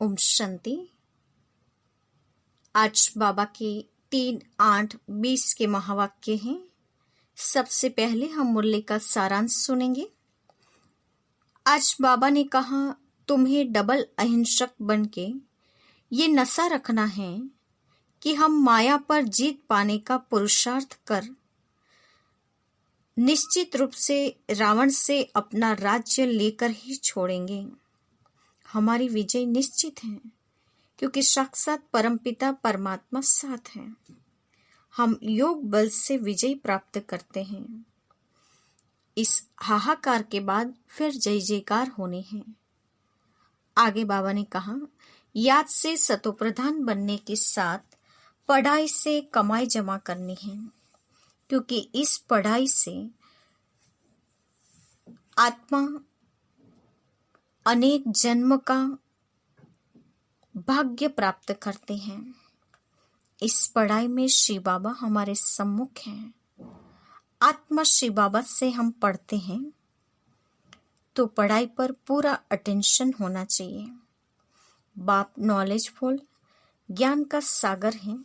ओम शांति। आज बाबा के 3-8-20 के महावाक्य हैं। सबसे पहले हम मुरली का सारांश सुनेंगे। आज बाबा ने कहा, तुम्हें डबल अहिंसक बनके ये नशा रखना है कि हम माया पर जीत पाने का पुरुषार्थ कर निश्चित रूप से रावण से अपना राज्य लेकर ही छोड़ेंगे। हमारी विजय निश्चित है क्योंकि साक्षात परमपिता परमात्मा साथ है। हम योग बल से विजय प्राप्त करते हैं। इस हाहाकार के बाद फिर जय जयकार होने हैं। आगे बाबा ने कहा, याद से सतोप्रधान बनने के साथ पढ़ाई से कमाई जमा करनी है, क्योंकि इस पढ़ाई से आत्मा अनेक जन्म का भाग्य प्राप्त करते हैं। इस पढ़ाई में श्री बाबा हमारे सम्मुख हैं। आत्मा श्री बाबा से हम पढ़ते हैं तो पढ़ाई पर पूरा अटेंशन होना चाहिए। बाप नॉलेजफुल ज्ञान का सागर है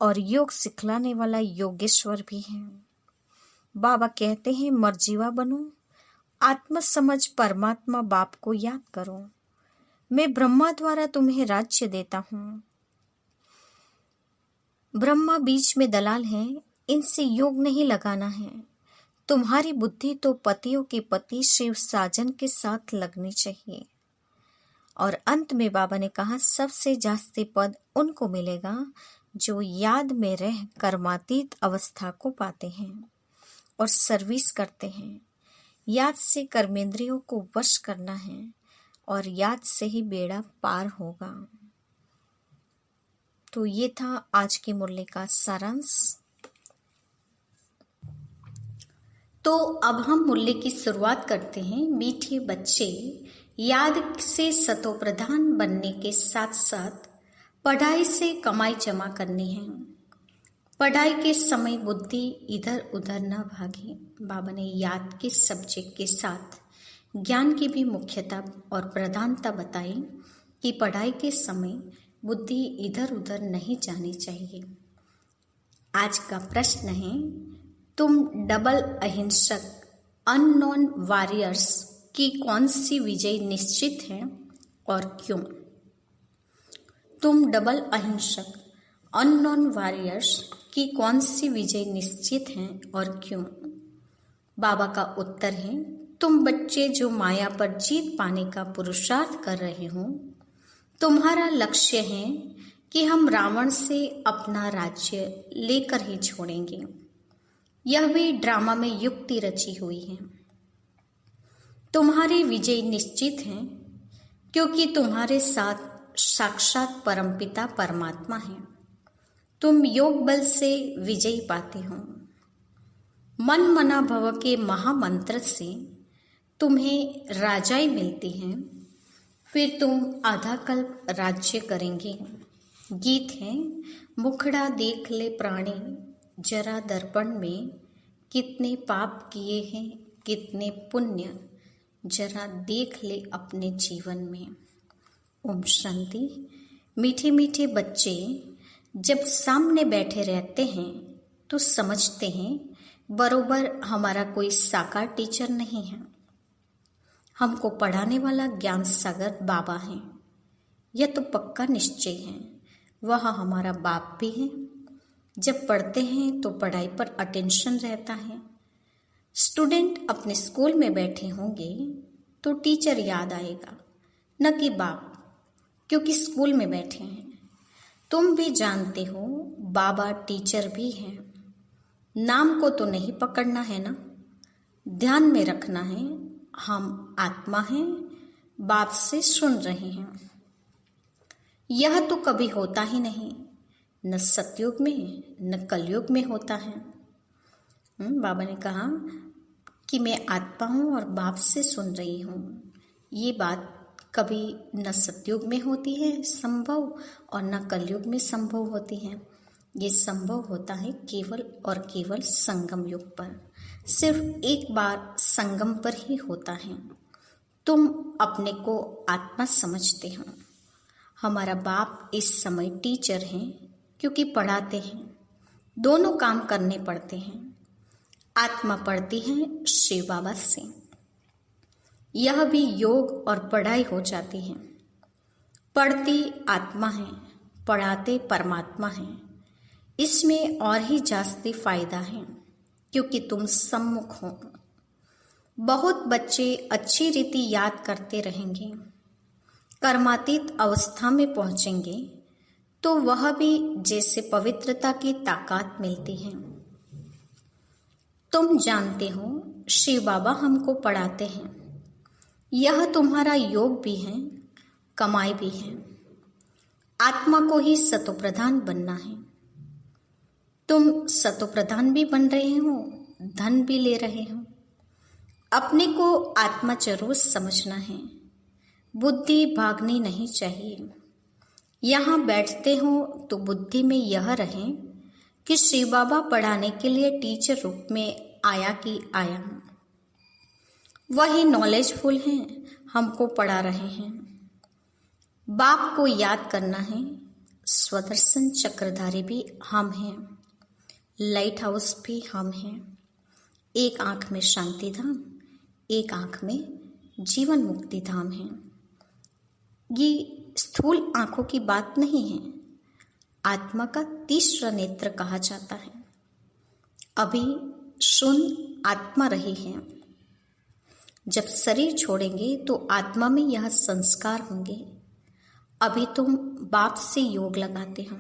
और योग सिखलाने वाला योगेश्वर भी है। बाबा कहते हैं, मर्जीवा बनो, आत्म समझ परमात्मा बाप को याद करो। मैं ब्रह्मा द्वारा तुम्हें राज्य देता हूँ। ब्रह्मा बीच में दलाल है, इनसे योग नहीं लगाना है। तुम्हारी बुद्धि तो पतियों के पति शिव साजन के साथ लगनी चाहिए। और अंत में बाबा ने कहा, सबसे जास्ती पद उनको मिलेगा जो याद में रह कर्मातीत अवस्था को पाते हैं और सर्विस करते हैं। याद से कर्मेंद्रियों को वश करना है और याद से ही बेड़ा पार होगा। तो ये था आज की मुरली का सारांश। तो अब हम मुरली की शुरुआत करते हैं। मीठे बच्चे, याद से सतोप्रधान बनने के साथ साथ पढ़ाई से कमाई जमा करनी है। पढ़ाई के समय बुद्धि इधर उधर न भागे। बाबा ने याद के सब्जेक्ट के साथ ज्ञान की भी मुख्यता और प्रधानता बताई कि पढ़ाई के समय बुद्धि इधर उधर नहीं जानी चाहिए। आज का प्रश्न है, तुम डबल अहिंसक अननोन वॉरियर्स की कौन सी विजय निश्चित है और क्यों? तुम डबल अहिंसक अननोन वॉरियर्स की कौन सी विजय निश्चित है और क्यों? बाबा का उत्तर है, तुम बच्चे जो माया पर जीत पाने का पुरुषार्थ कर रहे हो, तुम्हारा लक्ष्य है कि हम रावण से अपना राज्य लेकर ही छोड़ेंगे। यह भी ड्रामा में युक्ति रची हुई है। तुम्हारी विजय निश्चित है क्योंकि तुम्हारे साथ साक्षात परमपिता परमात्मा है। तुम योग बल से विजय पाते हो। मन मना भव के महामंत्र से तुम्हें राजाई मिलती है, फिर तुम आधा कल्प राज्य करेंगे। गीत है, मुखड़ा देख ले प्राणी जरा दर्पण में, कितने पाप किए हैं कितने पुण्य, जरा देख ले अपने जीवन में। ओम शांति। मीठे मीठे बच्चे जब सामने बैठे रहते हैं तो समझते हैं बरोबर हमारा कोई साकार टीचर नहीं है। हमको पढ़ाने वाला ज्ञान सागर बाबा है। यह तो पक्का निश्चय है। वह हमारा बाप भी है। जब पढ़ते हैं तो पढ़ाई पर अटेंशन रहता है। स्टूडेंट अपने स्कूल में बैठे होंगे तो टीचर याद आएगा, न कि बाप, क्योंकि स्कूल में बैठे हैं। तुम भी जानते हो बाबा टीचर भी हैं। नाम को तो नहीं पकड़ना है ना, ध्यान में रखना है हम आत्मा हैं, बाप से सुन रहे हैं। यह तो कभी होता ही नहीं, न सतयुग में न कलयुग में होता है। बाबा ने कहा कि मैं आत्मा हूँ और बाप से सुन रही हूँ। ये बात कभी न सतयुग में होती है संभव और न कलयुग में संभव होती है। ये संभव होता है केवल और केवल संगम युग पर। सिर्फ एक बार संगम पर ही होता है। तुम अपने को आत्मा समझते हो, हमारा बाप इस समय टीचर हैं क्योंकि पढ़ाते हैं। दोनों काम करने पड़ते हैं। आत्मा पढ़ती है शिव बाबा से। यह भी योग और पढ़ाई हो जाती है। पढ़ती आत्मा है, पढ़ाते परमात्मा है। इसमें और ही जास्ती फायदा है क्योंकि तुम सम्मुख हो। बहुत बच्चे अच्छी रीति याद करते रहेंगे, कर्मातीत अवस्था में पहुंचेंगे तो वह भी जैसे पवित्रता की ताकत मिलती है। तुम जानते हो शिव बाबा हमको पढ़ाते हैं। यह तुम्हारा योग भी है, कमाई भी है। आत्मा को ही सतोप्रधान बनना है। तुम सतोप्रधान भी बन रहे हो, धन भी ले रहे हो। अपने को आत्मा जरूर समझना है। बुद्धि भागनी नहीं चाहिए। यहाँ बैठते हो तो बुद्धि में यह रहे कि शिव बाबा पढ़ाने के लिए टीचर रूप में आया कि आया हूँ। वही नॉलेजफुल हैं, हमको पढ़ा रहे हैं। बाप को याद करना है। स्वदर्शन चक्रधारी भी हम हैं, लाइट हाउस भी हम हैं। एक आंख में शांति धाम, एक आंख में जीवन मुक्ति धाम है। ये स्थूल आंखों की बात नहीं है। आत्मा का तीसरा नेत्र कहा जाता है। अभी शून्य आत्मा रही है। जब शरीर छोड़ेंगे तो आत्मा में यह संस्कार होंगे। अभी तुम बाप से योग लगाते हो।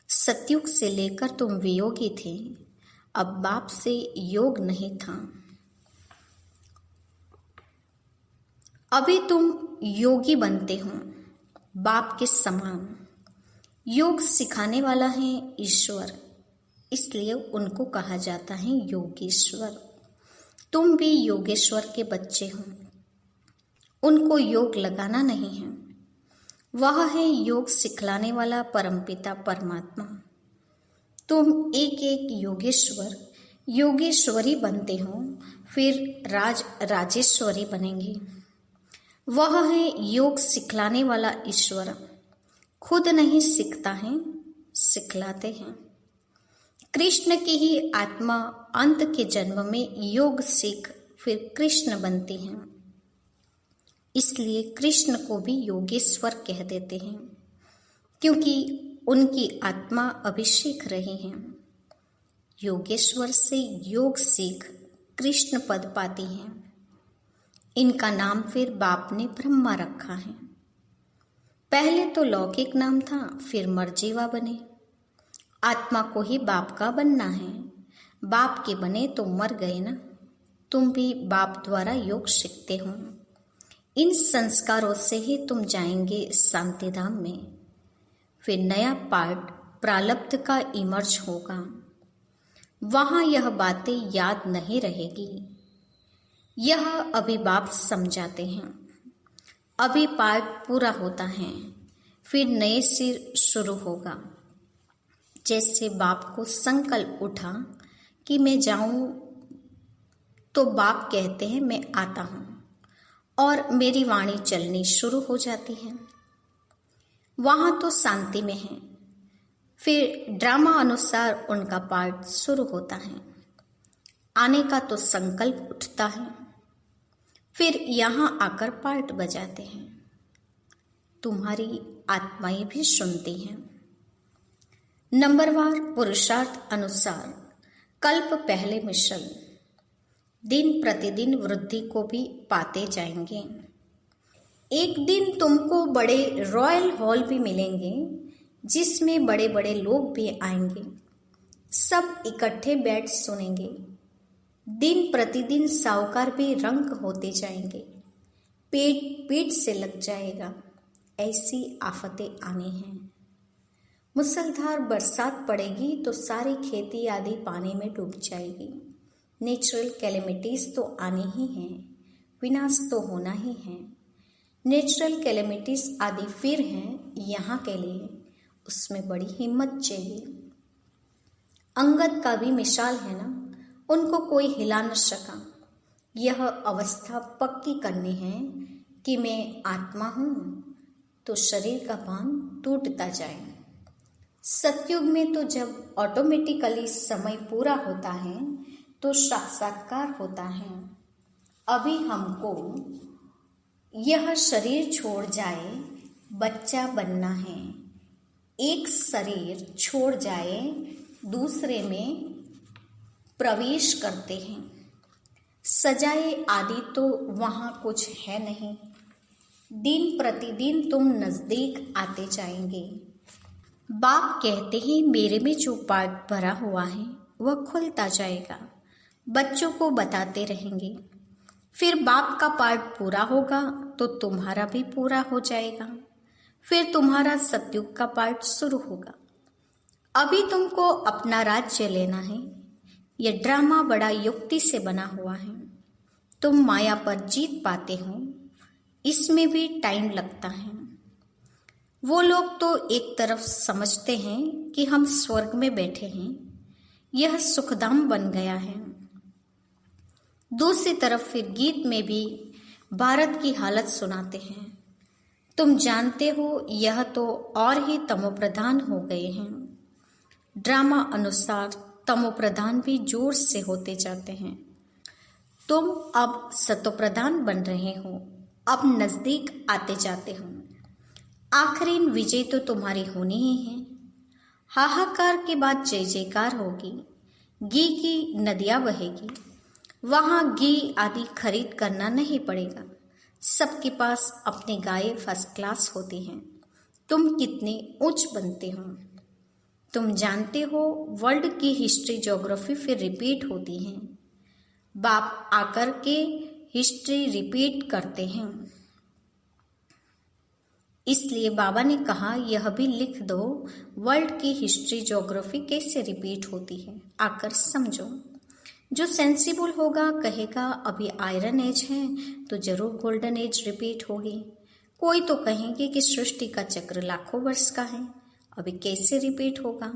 सतयुग से लेकर तुम वियोगी थे, अब बाप से योग नहीं था। अभी तुम योगी बनते हो, बाप के समान। योग सिखाने वाला है ईश्वर, इसलिए उनको कहा जाता है योगेश्वर। तुम भी योगेश्वर के बच्चे हो। उनको योग लगाना नहीं है, वह है योग सिखलाने वाला परमपिता परमात्मा। तुम एक एक योगेश्वर योगेश्वरी बनते हो, फिर राजेश्वरी बनेंगे। वह है योग सिखलाने वाला ईश्वर। खुद नहीं सीखता है, सिखलाते हैं। कृष्ण की ही आत्मा अंत के जन्म में योग सीख फिर कृष्ण बनती हैं। इसलिए कृष्ण को भी योगेश्वर कह देते हैं, क्योंकि उनकी आत्मा अभी सीख रही है। योगेश्वर से योग सीख कृष्ण पद पाती हैं। इनका नाम फिर बाप ने ब्रह्मा रखा है। पहले तो लौकिक नाम था, फिर मर्जीवा बने। आत्मा को ही बाप का बनना है। बाप के बने तो मर गए ना। तुम भी बाप द्वारा योग सीखते हो। इन संस्कारों से ही तुम जाएंगे शांति धाम में। फिर नया पार्ट प्रारब्ध का इमर्ज होगा। वहां यह बातें याद नहीं रहेगी। यह अभी बाप समझाते हैं। अभी पार्ट पूरा होता है, फिर नए सिर शुरू होगा। जैसे बाप को संकल्प उठा कि मैं जाऊं, तो बाप कहते हैं मैं आता हूं और मेरी वाणी चलनी शुरू हो जाती है। वहां तो शांति में है। फिर ड्रामा अनुसार उनका पार्ट शुरू होता है। आने का तो संकल्प उठता है, फिर यहां आकर पार्ट बजाते हैं। तुम्हारी आत्माएं भी सुनती हैं। नंबरवार पुरुषार्थ अनुसार कल्प पहले मिशन, दिन प्रतिदिन वृद्धि को भी पाते जाएंगे। एक दिन तुमको बड़े रॉयल हॉल भी मिलेंगे, जिसमें बड़े बड़े लोग भी आएंगे। सब इकट्ठे बैठ सुनेंगे। दिन प्रतिदिन साहूकार भी रंग होते जाएंगे। पेट पीठ से लग जाएगा। ऐसी आफतें आनी हैं। मुसलधार बरसात पड़ेगी तो सारी खेती आदि पानी में डूब जाएगी। नेचुरल कैलेमिटीज तो आनी ही हैं, विनाश तो होना ही है। नेचुरल कैलेमिटीज आदि फिर हैं यहाँ के लिए, उसमें बड़ी हिम्मत चाहिए। अंगद का भी मिसाल है ना, उनको कोई हिला न सका। यह अवस्था पक्की करनी है कि मैं आत्मा हूँ, तो शरीर का बांध टूटता जाए। सतयुग में तो जब ऑटोमेटिकली समय पूरा होता है तो साक्षात्कार होता है। अभी हमको यह शरीर छोड़ जाए बच्चा बनना है। एक शरीर छोड़ जाए दूसरे में प्रवेश करते हैं। सजाए आदि तो वहाँ कुछ है नहीं। दिन प्रतिदिन तुम नजदीक आते जाएंगे। बाप कहते हैं मेरे में जो पार्ट भरा हुआ है वह खुलता जाएगा। बच्चों को बताते रहेंगे। फिर बाप का पार्ट पूरा होगा तो तुम्हारा भी पूरा हो जाएगा। फिर तुम्हारा सतयुग का पार्ट शुरू होगा। अभी तुमको अपना राज्य लेना है। यह ड्रामा बड़ा युक्ति से बना हुआ है। तुम माया पर जीत पाते हो, इसमें भी टाइम लगता है। वो लोग तो एक तरफ समझते हैं कि हम स्वर्ग में बैठे हैं, यह सुखधाम बन गया है। दूसरी तरफ फिर गीत में भी भारत की हालत सुनाते हैं। तुम जानते हो यह तो और ही तमोप्रधान हो गए हैं। ड्रामा अनुसार तमोप्रधान भी जोर से होते जाते हैं। तुम अब सतोप्रधान बन रहे हो, अब नजदीक आते जाते हो। आखिरी विजय तो तुम्हारी होनी ही है। हाहाकार के बाद जय जयकार होगी। घी की नदियां बहेगी। वहां घी आदि खरीद करना नहीं पड़ेगा। सबके पास अपनी गायें फर्स्ट क्लास होती हैं। तुम कितने उच्च बनते हो। तुम जानते हो वर्ल्ड की हिस्ट्री ज्योग्राफी फिर रिपीट होती है। बाप आकर के हिस्ट्री रिपीट करते हैं। इसलिए बाबा ने कहा यह भी लिख दो, वर्ल्ड की हिस्ट्री ज्योग्राफी कैसे रिपीट होती है, आकर समझो। जो सेंसिबल होगा कहेगा अभी आयरन एज है तो जरूर गोल्डन एज रिपीट होगी। कोई तो कहेंगे कि सृष्टि का चक्र लाखों वर्ष का है, अभी कैसे रिपीट होगा।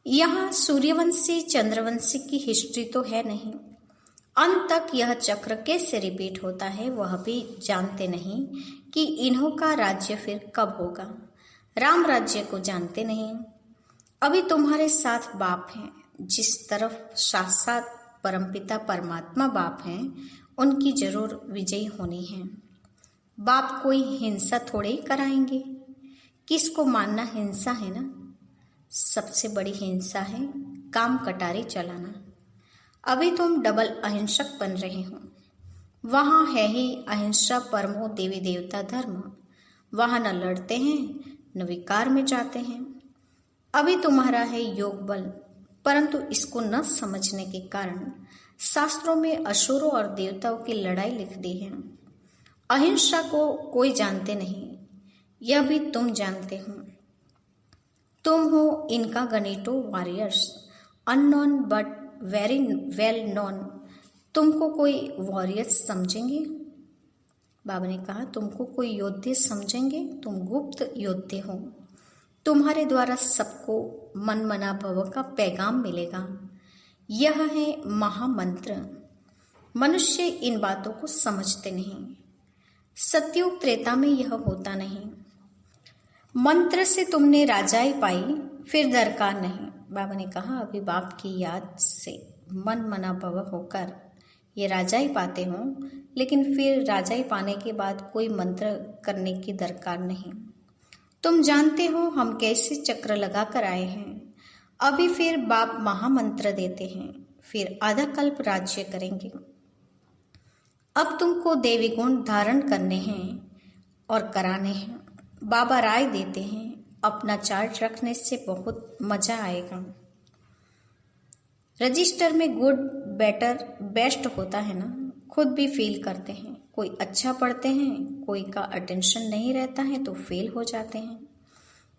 यहाँ सूर्यवंशी चंद्रवंशी की हिस्ट्री तो है नहीं। अंत तक यह चक्र कैसे रिपीट होता है वह भी जानते नहीं कि इन्हों का राज्य फिर कब होगा। राम राज्य को जानते नहीं। अभी तुम्हारे साथ बाप हैं। जिस तरफ साक्षात परमपिता परमात्मा बाप हैं उनकी जरूर विजय होनी है। बाप कोई हिंसा थोड़े ही कराएंगे। किसको मानना हिंसा है ना। सबसे बड़ी हिंसा है काम कटारी चलाना। अभी तुम डबल अहिंसक बन रहे हो। वहां है ही अहिंसा परमो देवी देवता धर्म। वहां न लड़ते हैं न विकार में जाते हैं। अभी तुम्हारा है योग बल, परंतु इसको न समझने के कारण शास्त्रों में असुरों और देवताओं की लड़ाई लिख दी है। अहिंसा को कोई जानते नहीं, यह भी तुम जानते हो। तुम हो इनका गणितो warriors, unknown but very well known. तुमको कोई वॉरियर्स समझेंगे? बाबा ने कहा तुमको कोई योद्धे समझेंगे? तुम गुप्त योद्धे हो। तुम्हारे द्वारा सबको मन मना भव का पैगाम मिलेगा। यह है महामंत्र। मनुष्य इन बातों को समझते नहीं। सतयुग त्रेता में यह होता नहीं। मंत्र से तुमने राजाई पाई, फिर दरकार नहीं। बाबा ने कहा अभी बाप की याद से मन मना भव होकर ये राजाई पाते हो, लेकिन फिर राजाई पाने के बाद कोई मंत्र करने की दरकार नहीं। तुम जानते हो हम कैसे चक्र लगा कर आए हैं। अभी फिर बाप महामंत्र देते हैं, फिर आधा कल्प राज्य करेंगे। अब तुमको देवी गुण धारण करने हैं और कराने हैं। बाबा राय देते हैं अपना चार्ट रखने से बहुत मजा आएगा। रजिस्टर में गुड बेटर बेस्ट होता है ना, खुद भी फील करते हैं। कोई अच्छा पढ़ते हैं, कोई का अटेंशन नहीं रहता है तो फेल हो जाते हैं।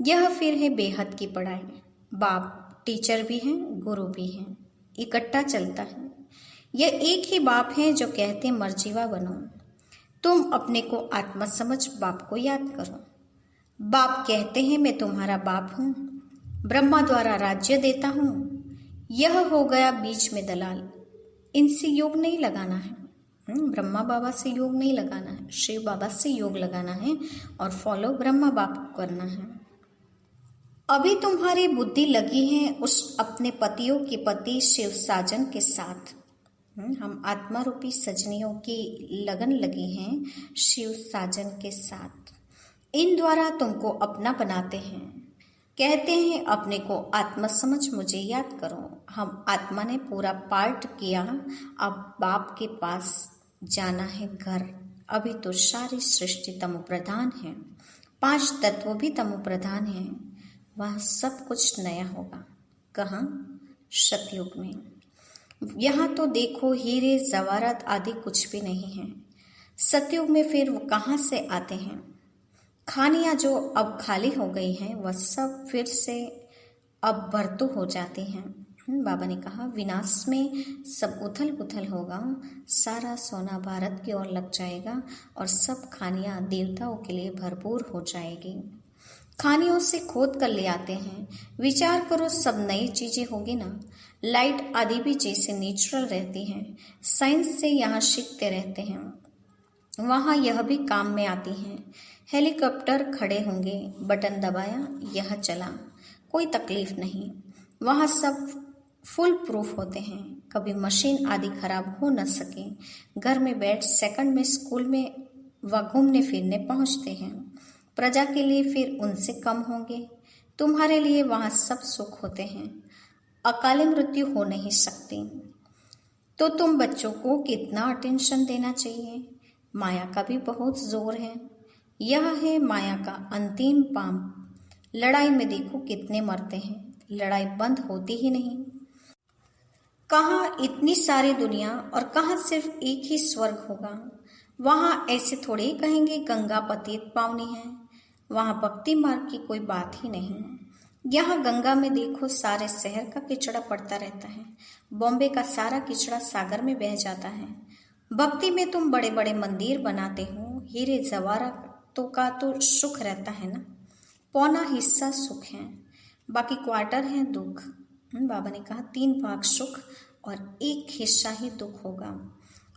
यह फिर है बेहद की पढ़ाई। बाप टीचर भी हैं, गुरु भी हैं, इकट्ठा चलता है। यह एक ही बाप है जो कहते मर्जीवा बनो। तुम अपने को आत्मा समझ बाप को याद करो। बाप कहते हैं मैं तुम्हारा बाप हूँ, ब्रह्मा द्वारा राज्य देता हूँ। यह हो गया बीच में दलाल, इनसे योग नहीं लगाना है। ब्रह्मा बाबा से योग नहीं लगाना है, शिव बाबा से योग लगाना है और फॉलो ब्रह्मा बाबा को करना है। अभी तुम्हारी बुद्धि लगी है उस अपने पतियों के पति शिव साजन के साथ। हम आत्मा रूपी सजनियों की लगन लगी हैं शिव साजन के साथ। इन द्वारा तुमको अपना बनाते हैं, कहते हैं अपने को आत्मा समझ मुझे याद करो। हम आत्मा ने पूरा पार्ट किया, अब बाप के पास जाना है घर। अभी तो सारी सृष्टि तमो प्रधान है, 5 तत्व भी तमो प्रधान है। वह सब कुछ नया होगा। कहाँ? सतयुग में। यहाँ तो देखो हीरे जवाहरात आदि कुछ भी नहीं है। सतयुग में फिर वो कहाँ से आते हैं? खानियाँ जो अब खाली हो गई हैं वह सब फिर से अब भरतू हो जाती हैं। बाबा ने कहा विनाश में सब उथल पुथल होगा, सारा सोना भारत की ओर लग जाएगा और सब खानियाँ देवताओं के लिए भरपूर हो जाएगी। खानियों से खोद कर ले आते हैं। विचार करो सब नई चीजें होगी ना। लाइट आदि भी जैसे नेचुरल रहती हैं, साइंस से यहाँ सीखते रहते हैं, वहाँ यह भी काम में आती हैं। हेलीकॉप्टर खड़े होंगे, बटन दबाया यह चला, कोई तकलीफ नहीं। वहाँ सब फुल प्रूफ होते हैं, कभी मशीन आदि खराब हो न सके। घर में बैठ सेकंड में स्कूल में व घूमने फिरने पहुँचते हैं। प्रजा के लिए फिर उनसे कम होंगे। तुम्हारे लिए वहाँ सब सुख होते हैं, अकाली मृत्यु हो नहीं सकती। तो तुम बच्चों को कितना अटेंशन देना चाहिए। माया का भी बहुत जोर है। यह है माया का अंतिम पांव। लड़ाई में देखो कितने मरते हैं, लड़ाई बंद होती ही नहीं। कहाँ इतनी सारी दुनिया और कहाँ सिर्फ एक ही स्वर्ग होगा। वहाँ ऐसे थोड़े ही कहेंगे गंगा पतित पावनी है। वहाँ भक्ति मार्ग की कोई बात ही नहीं। यहाँ गंगा में देखो सारे शहर का किचड़ा पड़ता रहता है। बॉम्बे का सारा किचड़ा सागर में बह जाता है। भक्ति में तुम बड़े बड़े मंदिर बनाते हो, हीरे जवाहरातों का तो सुख रहता है ना, पौना हिस्सा सुख है, बाकी क्वार्टर है दुख। बाबा ने कहा 3 भाग सुख और 1 हिस्सा ही दुख होगा।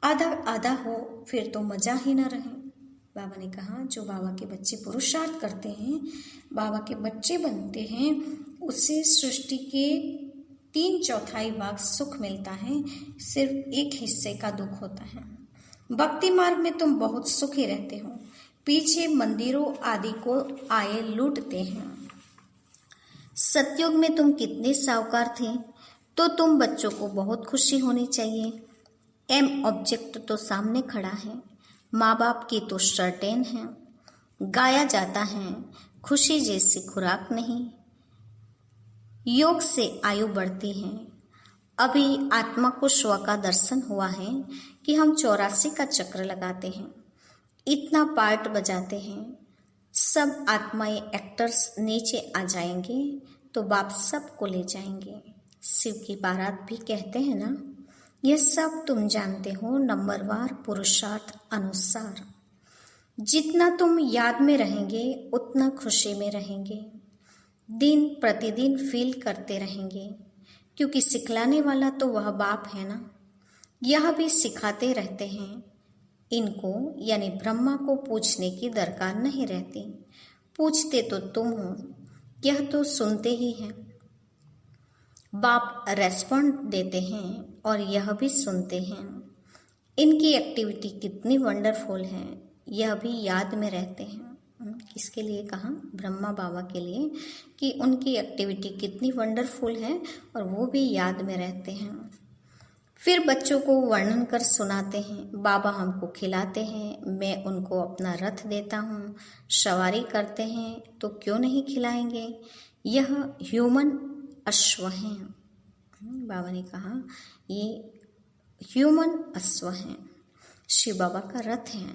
आधा आधा हो फिर तो मजा ही ना रहे। बाबा ने कहा जो बाबा के बच्चे पुरुषार्थ करते हैं, बाबा के बच्चे बनते हैं, उससे सृष्टि के 3/4 भाग सुख मिलता है, सिर्फ 1 हिस्से का दुख होता है। भक्ति मार्ग में तुम बहुत सुखी रहते हो, पीछे मंदिरों आदि को आए लूटते हैं। सतयुग में तुम कितने साहूकार थे, तो तुम बच्चों को बहुत खुशी होनी चाहिए। एम ऑब्जेक्ट तो सामने खड़ा है, माँ बाप की तो सर्टेन है। गाया जाता है खुशी जैसी खुराक नहीं। योग से आयु बढ़ती है। अभी आत्मा को स्व का दर्शन हुआ है कि हम 84 का चक्र लगाते हैं, इतना पार्ट बजाते हैं। सब आत्माएं एक्टर्स नीचे आ जाएंगे तो बाप सबको ले जाएंगे। शिव की बारात भी कहते हैं ना। यह सब तुम जानते हो नंबरवार पुरुषार्थ अनुसार। जितना तुम याद में रहेंगे उतना खुशी में रहेंगे, दिन प्रतिदिन फील करते रहेंगे, क्योंकि सिखलाने वाला तो वह बाप है ना। यह भी सिखाते रहते हैं। इनको यानी ब्रह्मा को पूछने की दरकार नहीं रहती। पूछते तो तुम हो, यह तो सुनते ही हैं। बाप रेस्पॉन्ड देते हैं और यह भी सुनते हैं। इनकी एक्टिविटी कितनी वंडरफुल है, यह भी याद में रहते हैं। किसके लिए कहा? ब्रह्मा बाबा के लिए, कि उनकी एक्टिविटी कितनी वंडरफुल है और वो भी याद में रहते हैं। फिर बच्चों को वर्णन कर सुनाते हैं। बाबा हमको खिलाते हैं, मैं उनको अपना रथ देता हूँ, सवारी करते हैं, तो क्यों नहीं खिलाएंगे। यह ह्यूमन अश्व हैं। बाबा ने कहा ये ह्यूमन अश्व हैं, शिव बाबा का रथ है।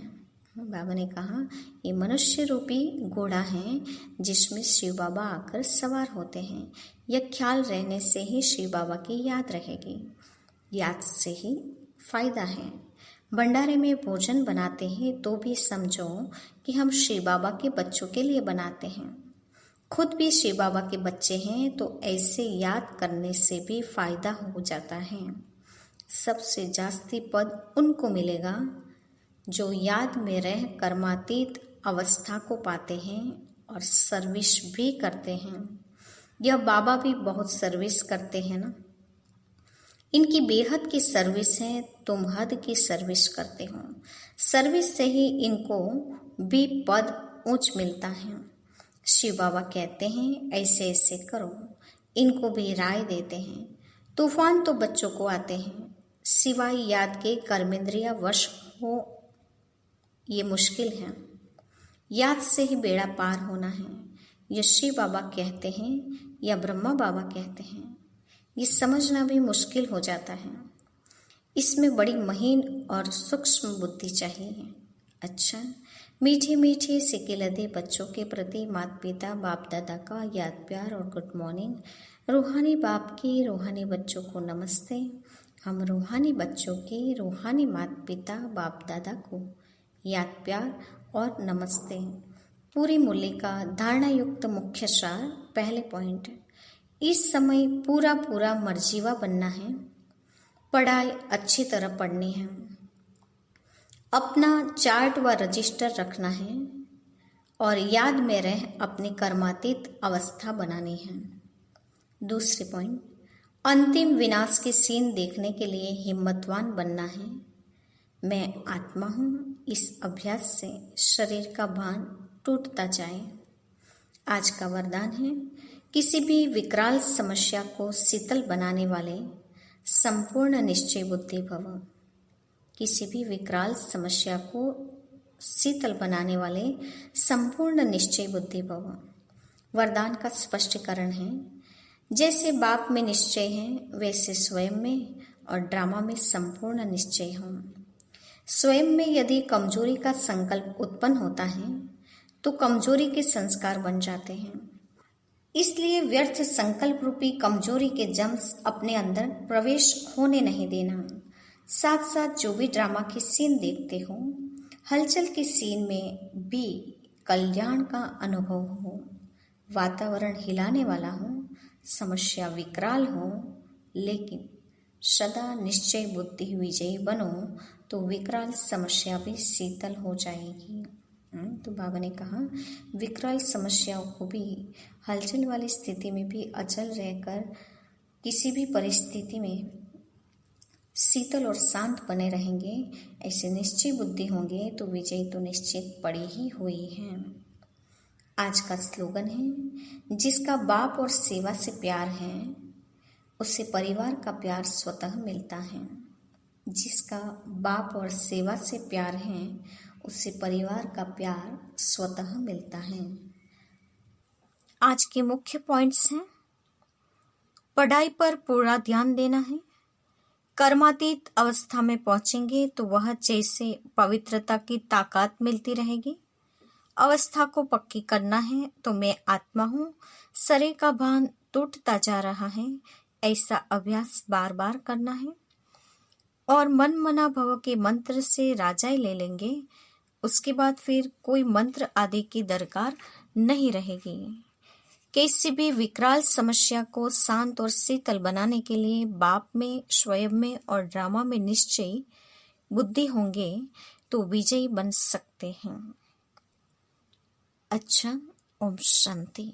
बाबा ने कहा ये मनुष्य रूपी घोड़ा है जिसमें शिव बाबा आकर सवार होते हैं। यह ख्याल रहने से ही शिव बाबा की याद रहेगी, याद से ही फायदा है। भंडारे में भोजन बनाते हैं तो भी समझो कि हम शिव बाबा के बच्चों के लिए बनाते हैं। खुद भी शिव बाबा के बच्चे हैं तो ऐसे याद करने से भी फायदा हो जाता है। सबसे जास्ती पद उनको मिलेगा जो याद में रह कर्मातीत अवस्था को पाते हैं और सर्विस भी करते हैं। यह बाबा भी बहुत सर्विस करते हैं ना। इनकी बेहद की सर्विस है, तुम हद की सर्विस करते हो। सर्विस से ही इनको भी पद ऊंच मिलता है। शिव बाबा कहते हैं ऐसे ऐसे करो, इनको भी राय देते हैं। तूफान तो बच्चों को आते हैं, सिवाय याद के कर्मेंद्रिया वश हो ये मुश्किल है। याद से ही बेड़ा पार होना है। यह शिव बाबा कहते हैं या ब्रह्मा बाबा कहते हैं, ये समझना भी मुश्किल हो जाता है। इसमें बड़ी महीन और सूक्ष्म बुद्धि चाहिए। अच्छा, मीठे मीठे सिके लदे बच्चों के प्रति माता पिता बाप दादा का याद प्यार और गुड मॉर्निंग। रूहानी बाप की रूहानी बच्चों को नमस्ते। हम रूहानी बच्चों के रूहानी माता पिता बाप दादा को याद प्यार और नमस्ते। पूरी मूल्य का धारणा युक्त मुख्य सार। पहले पॉइंट, इस समय पूरा पूरा मर्जीवा बनना है। पढ़ाई अच्छी तरह पढ़नी है। अपना चार्ट व रजिस्टर रखना है और याद में रह अपनी कर्मातीत अवस्था बनानी है। दूसरे पॉइंट, अंतिम विनाश की सीन देखने के लिए हिम्मतवान बनना है। मैं आत्मा हूँ, इस अभ्यास से शरीर का भान टूटता जाए। आज का वरदान है, किसी भी विकराल समस्या को शीतल बनाने वाले संपूर्ण निश्चय बुद्धि भव। किसी भी विकराल समस्या को शीतल बनाने वाले संपूर्ण निश्चय बुद्धि भव। वरदान का स्पष्टीकरण है, जैसे बाप में निश्चय है वैसे स्वयं में और ड्रामा में संपूर्ण निश्चय हो। स्वयं में यदि कमजोरी का संकल्प उत्पन्न होता है तो कमजोरी के संस्कार बन जाते हैं। इसलिए व्यर्थ संकल्प रूपी कमजोरी के जम्स अपने अंदर प्रवेश होने नहीं देना। साथ साथ जो भी ड्रामा की सीन देखते हो, हलचल की सीन में भी कल्याण का अनुभव हो, वातावरण हिलाने वाला हो, समस्या विकराल हो, लेकिन सदा निश्चय बुद्धि विजयी बनो तो विकराल समस्या भी शीतल हो जाएगी। तो बाबा ने कहा विकराल समस्याओं को भी हलचल वाली स्थिति में भी अचल रहकर किसी भी परिस्थिति में शीतल और शांत बने रहेंगे, ऐसे निश्चय बुद्धि होंगे तो विजय तो निश्चित पड़ी ही हुई है। आज का स्लोगन है, जिसका बाप और सेवा से प्यार है उससे परिवार का प्यार स्वतः मिलता है। जिसका बाप और सेवा से प्यार है उससे परिवार का प्यार स्वतः मिलता है। आज के मुख्य पॉइंट्स हैं, पढ़ाई पर पूरा ध्यान देना है। कर्मातीत अवस्था में पहुंचेंगे तो वह जैसे पवित्रता की ताकत मिलती रहेगी। अवस्था को पक्की करना है तो मैं आत्मा हूँ, शरीर का भान टूटता जा रहा है, ऐसा अभ्यास बार बार करना है। और मन मना भव के मंत्र से राजाई ले लेंगे, उसके बाद फिर कोई मंत्र आदि की दरकार नहीं रहेगी। किसी भी विकराल समस्या को शांत और शीतल बनाने के लिए बाप में, स्वयं में और ड्रामा में निश्चय बुद्धि होंगे तो विजयी बन सकते हैं। अच्छा, ओम शांति।